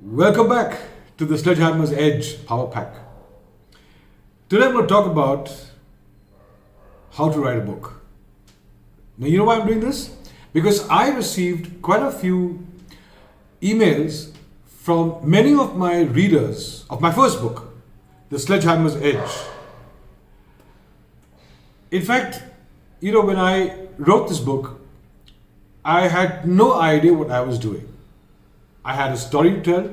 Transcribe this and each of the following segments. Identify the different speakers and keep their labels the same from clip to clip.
Speaker 1: Welcome back to the Sledgehammer's Edge Power Pack. Today I'm going to talk about how to write a book. Now, you know why I'm doing this? Because I received quite a few emails from many of my readers of my first book, The Sledgehammer's Edge. In fact, when I wrote this book, I had no idea what I was doing. I had a story to tell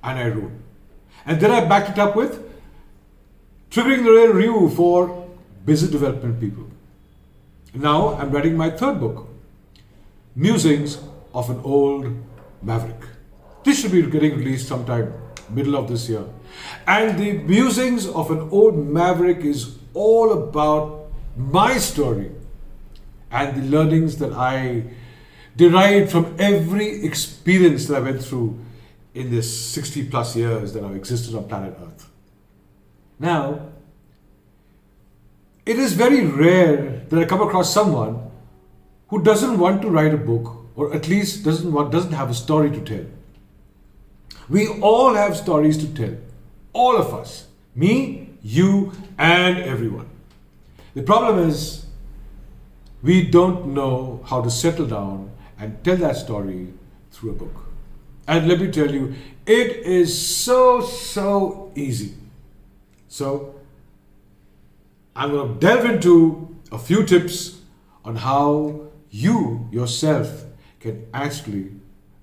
Speaker 1: and I wrote. And then I backed it up with triggering the real review for business development people. Now I'm writing my third book, Musings of an Old Maverick. This should be getting released sometime middle of this year. And the Musings of an Old Maverick is all about my story and the learnings that I derived from every experience that I went through in this 60 plus years that I've existed on planet Earth. Now, it is very rare that I come across someone who doesn't want to write a book, or at least doesn't have a story to tell. We all have stories to tell. All of us. Me, you, and everyone. The problem is, we don't know how to settle down and tell that story through a book. And let me tell you, it is so easy. So, I'm going to delve into a few tips on how you yourself can actually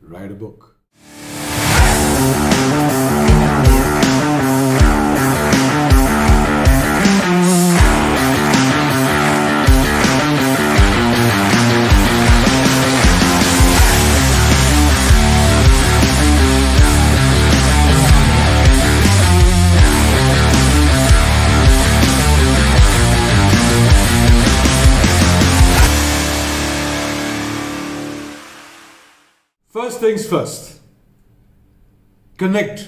Speaker 1: write a book. First things first, connect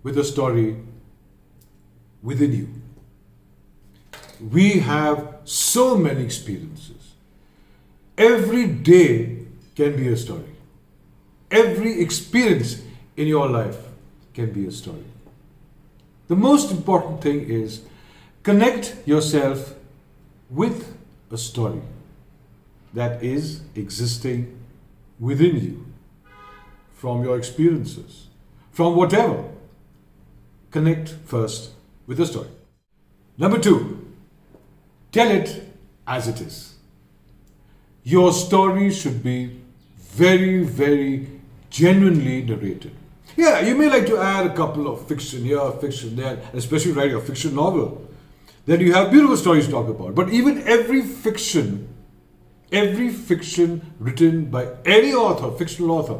Speaker 1: with the story within you. We have so many experiences. Every day can be a story. Every experience in your life can be a story. The most important thing is connect yourself with a story that is existing within you. From your experiences, from whatever. Connect first with the story. Number 2, tell it as it is. Your story should be very genuinely narrated. Yeah, you may like to add a couple of fiction here, fiction there, especially writing a fiction novel. Then you have beautiful stories to talk about. But even every fiction written by any author, fictional author,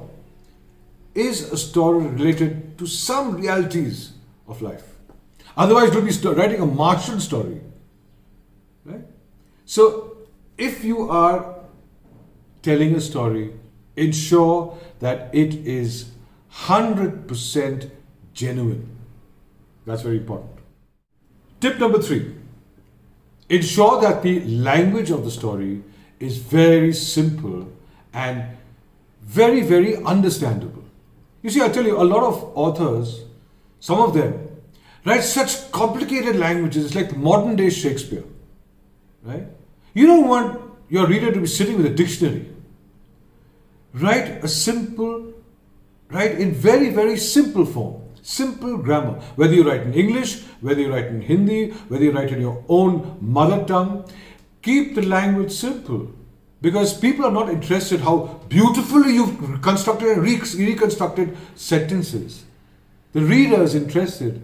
Speaker 1: is a story related to some realities of life. Otherwise, you'll be writing a Martian story. Right? So, if you are telling a story, ensure that it is 100% genuine. That's very important. Tip number 3. Ensure that the language of the story is very simple and very understandable. You see, I tell you, a lot of authors, some of them, write such complicated languages. It's like modern day Shakespeare. Right? You don't want your reader to be sitting with a dictionary. Write in very simple form, simple grammar. Whether you write in English, whether you write in Hindi, whether you write in your own mother tongue, keep the language simple. Because people are not interested how beautifully you've constructed and reconstructed sentences. The reader is interested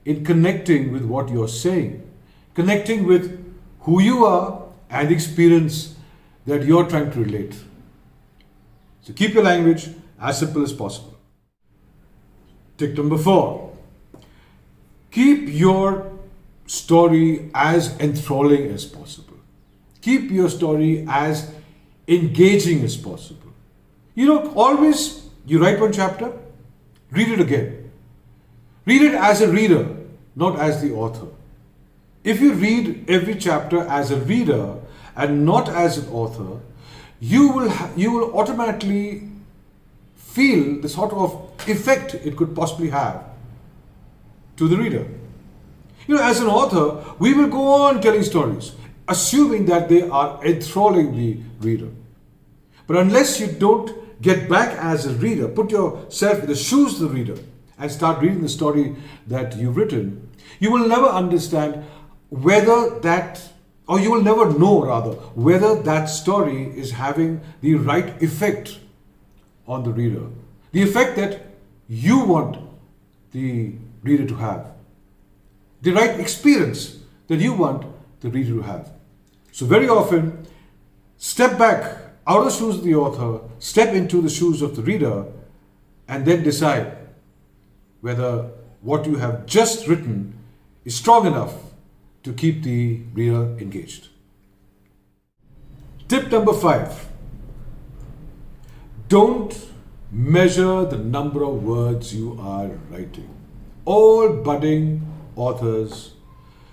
Speaker 1: in connecting with what you're saying, connecting with who you are and the experience that you're trying to relate. So keep your language as simple as possible. Tip number 4. Keep your story as enthralling as possible. Keep your story as engaging as possible. Always you write one chapter, read it again. Read it as a reader, not as the author. If you read every chapter as a reader and not as an author, you will automatically feel the sort of effect it could possibly have to the reader. As an author, we will go on telling stories, assuming that they are enthralling the reader. But unless you don't get back as a reader, put yourself in the shoes of the reader and start reading the story that you've written, you will never understand whether that, or you will never know rather, whether that story is having the right effect on the reader. The effect that you want the reader to have. The right experience that you want the reader to have. So very often, step back out of the shoes of the author, step into the shoes of the reader, and then decide whether what you have just written is strong enough to keep the reader engaged. Tip number 5. Don't measure the number of words you are writing. All budding authors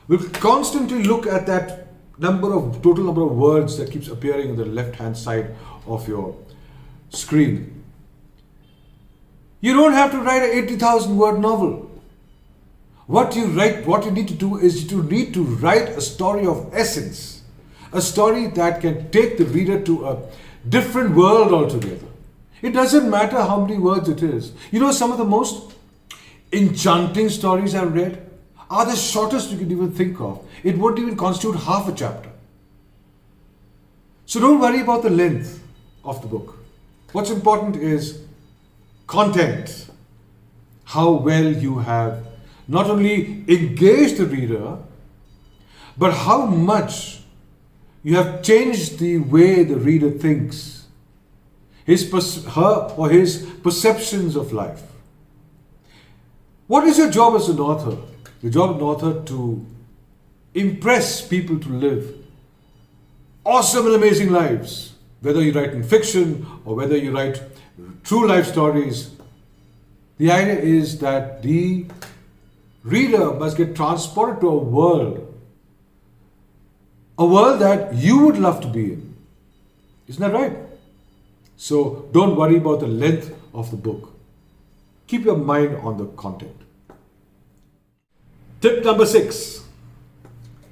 Speaker 1: will constantly look at that total number of words that keeps appearing on the left hand side of your screen. You don't have to write an 80,000 word novel. What you need to do is you need to write a story of essence, a story that can take the reader to a different world altogether. It doesn't matter how many words it is. Some of the most enchanting stories I've read are the shortest you can even think of. It won't even constitute half a chapter. So don't worry about the length of the book. What's important is content. How well you have not only engaged the reader, but how much you have changed the way the reader thinks, her or his perceptions of life. What is your job as an author? Your job as an author to impress people to live awesome and amazing lives. Whether you write in fiction or whether you write true life stories, the idea is that the reader must get transported to a world that you would love to be in. Isn't that right? So don't worry about the length of the book. Keep your mind on the content. Tip number 6.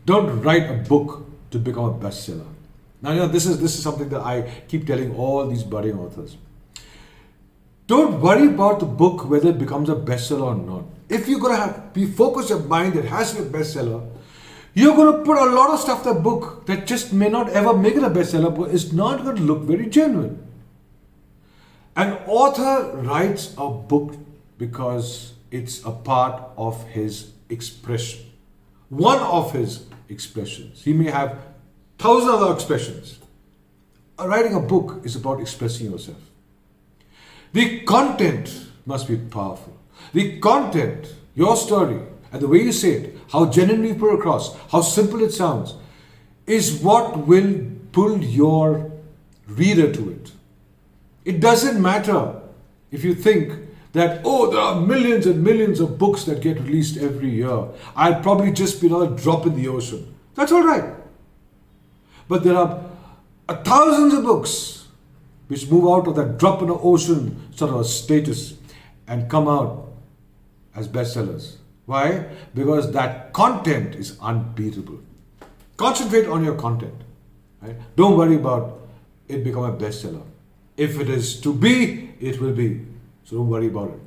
Speaker 1: Don't write a book to become a bestseller. Now, this is something that I keep telling all these budding authors. Don't worry about the book whether it becomes a bestseller or not. If you're going to focus your mind that it has to be a bestseller, you're going to put a lot of stuff in the book that just may not ever make it a bestseller, but it's not going to look very genuine. An author writes a book because it's a part of his expression. One of his expressions. He may have 1,000 other expressions. Writing a book is about expressing yourself. The content must be powerful. The content, your story, and the way you say it, how genuinely you put it across, how simple it sounds, is what will pull your reader to it. It doesn't matter if you think that, there are millions and millions of books that get released every year. I'll probably just be another drop in the ocean. That's all right. But there are thousands of books which move out of that drop in the ocean sort of a status and come out as bestsellers. Why? Because that content is unbeatable. Concentrate on your content. Right? Don't worry about it becoming a bestseller. If it is to be, it will be. So don't worry about it.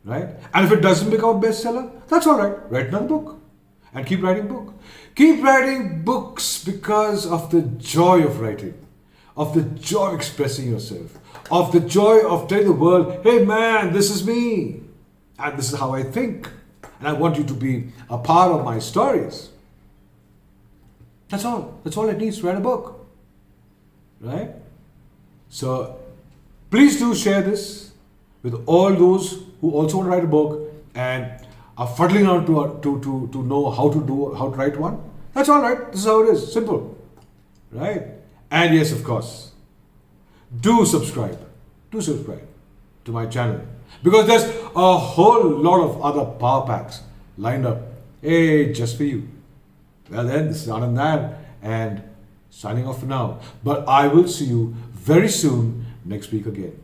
Speaker 1: Right? And if it doesn't become a bestseller, that's all right. Write another book and keep writing book. Keep writing books because of the joy of writing, of the joy of expressing yourself, of the joy of telling the world, hey man, this is me. And this is how I think. And I want you to be a part of my stories. That's all. That's all it needs to write a book. Right? So please do share this with all those who also want to write a book and are fuddling around to know how to write one. That's all right. This is how it is. Simple. Right? And yes, of course, do subscribe. Do subscribe to my channel. Because there's a whole lot of other power packs lined up. Hey, just for you. Well then, this is Anand Nair and signing off for now. But I will see you very soon next week again.